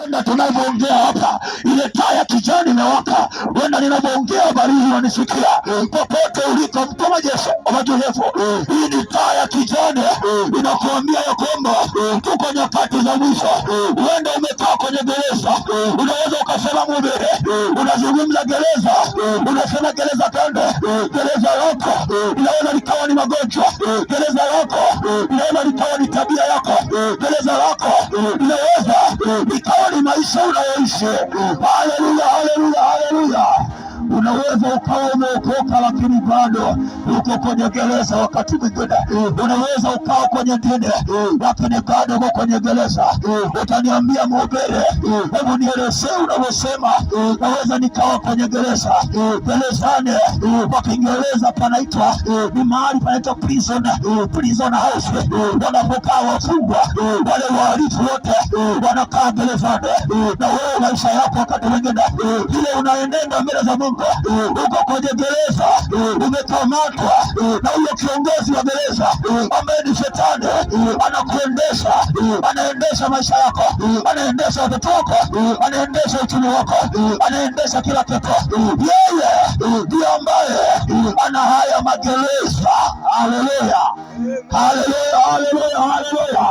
Na tunavyoongea hapa, ile taa ya kijani imewaka. Wenda ninavyoongea habari hizi unanisikia popote uliko, mtu wa majeshi majohefu. Hii ni taa ya kijani inakuambia ya kwamba tuko nyakati za mwisho. Wenda umekaa kwenye gereza, unaweza ukasema mhubiri, unazungumza gereza, unasema gereza kande. Gereza lako inaweza likawa ni magonjwa, gereza lako inaweza likawa ni tabia yako, gereza lako inaweza likawa ni maisha unayoishi. Haleluya, haleluya, haleluya. Unaweza ukawa umeokoka lakini bado uko kwenye gereza. Wakati mwingine unaweza ukawa kwenye dini lakini bado uko kwenye gereza. Utaniambia mhubiri, hebu nielezee unavyosema naweza nikawa kwenye gereza. Gerezani kwa Kiingereza panaitwa, ni mahali panaitwa prison house. Wanapokaa wafungwa, wale wahalifu wote wanakaa gerezani. Na wewe maisha yako wakati mwingine vile unaenenda mbele za Mungu, uko kwenye gereza, umekamatwa na huyo kiongozi wa gereza ambaye ni Shetani. Anakuendesha, anaendesha maisha yako, anaendesha watoto wako, anaendesha uchumi wako, anaendesha kila kitu. Yeye ndiye ambaye ana haya magereza. Haleluya, haleluya, haleluya, haleluya,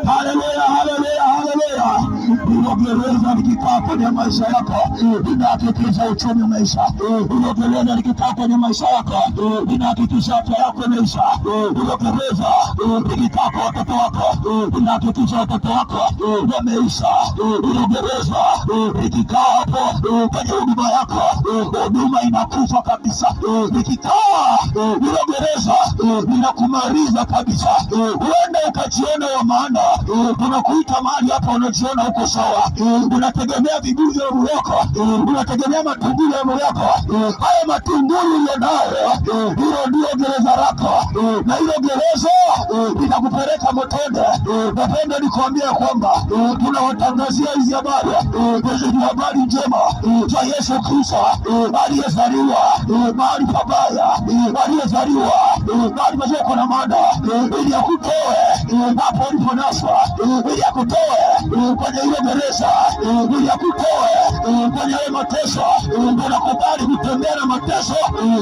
haleluya, haleluya, haleluya. Hilo gereza likikaa kwenye maisha yako linahakikisha uchumi umeisha. Hilo gereza likikaa kwenye maisha yako linahakikisha afya yako imeisha. Hilo gereza likikaa kwa watoto wako linahakikisha watoto wako wameisha. Hilo gereza likikaa hapo kwenye huduma yako, huduma inakufa kabisa. Likikaa hilo gereza linakumaliza kabisa. Huenda ukajiona wa maana, unakuita mahali hapa unajiona uko sawa, unategemea viguu vya roho yako, unategemea matunguli ya roho yako. Haya matunguli ulionayo, hilo ndio gereza lako, na hilo gereza litakupeleka motoni. Napenda nikuambia kwamba tunawatangazia hizi habari, hizi habari njema za Yesu Kristo aliyezaliwa mahali pabaya, aliyezaliwa mahali pasipo na maana, ili akutoe hapo uliponaswa, ili akutoe kwenye ile gereza, ili akutoe kwenye ile mateso. Unakubali kutembea na mateso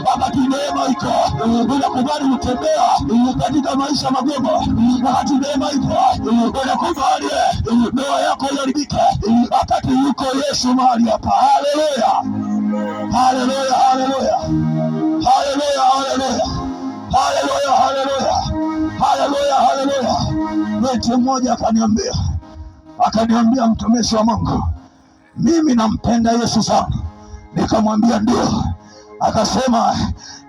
wakati neema iko, unakubali kutembea katika maisha magumu wakati neema iko, unakubali ndoa yako iharibike wakati yuko Yesu mahali hapa. Haleluya, haleluya, haleluya, haleluya, haleluya, haleluya, haleluya, haleluya, haleluya. Mtu mmoja akaniambia, mtumishi wa Mungu, mimi nampenda Yesu sana. Nikamwambia ndio. Akasema,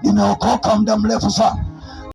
nimeokoka muda mrefu sana,